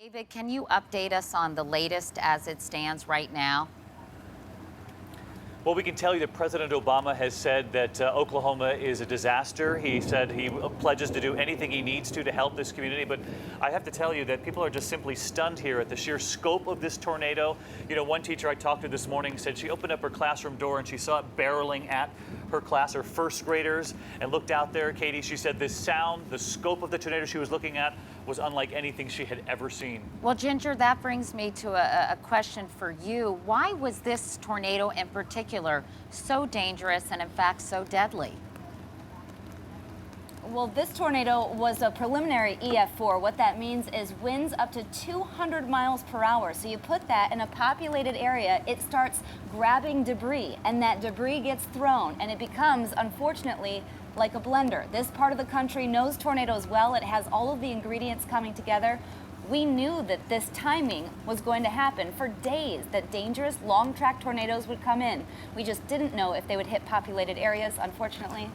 David, can you update us on the latest as it stands right now? Well, we can tell you that President Obama has said that Oklahoma is a disaster. He said he pledges to do anything he needs to help this community. But I have to tell you that people are just simply stunned here at the sheer scope of this tornado. You know, one teacher I talked to this morning said she opened up her classroom door and she saw it barreling at her class, her first graders, and looked out there. Katie, she said this sound, the scope of the tornado she was looking at was unlike anything she had ever seen. Well, Ginger, that brings me to a question for you. Why was this tornado in particular so dangerous and in fact so deadly? Well, this tornado was a preliminary EF4. What that means is winds up to 200 miles per hour. So you put that in a populated area, it starts grabbing debris, and that debris gets thrown, and it becomes, unfortunately, like a blender. This part of the country knows tornadoes well. It has all of the ingredients coming together. We knew that this timing was going to happen for days, that dangerous long-track tornadoes would come in. We just didn't know if they would hit populated areas. Unfortunately,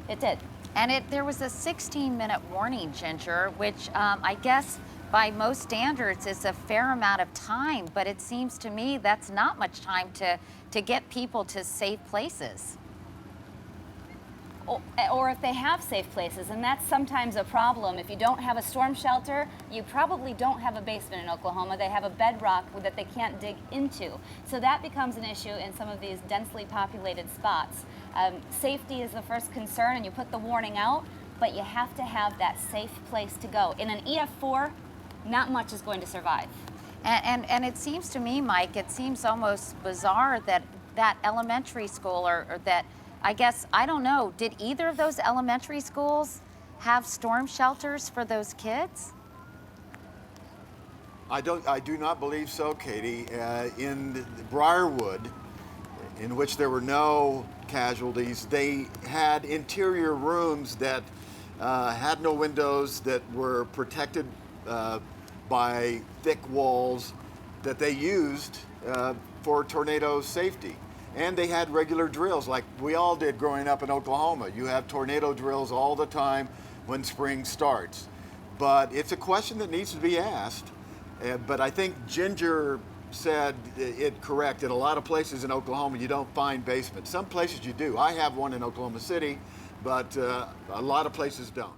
it did. And there was a 16-minute warning, Ginger, which I guess by most standards is a fair amount of time, but it seems to me that's not much time to get people to safe places. Or if they have safe places, and that's sometimes a problem. If you don't have a storm shelter, you probably don't have a basement in Oklahoma. They have a bedrock that they can't dig into. So that becomes an issue in some of these densely populated spots. Safety is the first concern, and you put the warning out, but you have to have that safe place to go. In an EF4, not much is going to survive. And it seems to me, Mike, it seems almost bizarre that that elementary school or that, I guess, I don't know, did either of those elementary schools have storm shelters for those kids? I do not believe so, Katie. In Briarwood, in which there were no casualties, they had interior rooms that had no windows, that were protected by thick walls that they used for tornado safety. And they had regular drills like we all did growing up in Oklahoma. You have tornado drills all the time when spring starts. But it's a question that needs to be asked. But I think Ginger said it correct. In a lot of places in Oklahoma, you don't find basements. Some places you do. I have one in Oklahoma City, but a lot of places don't.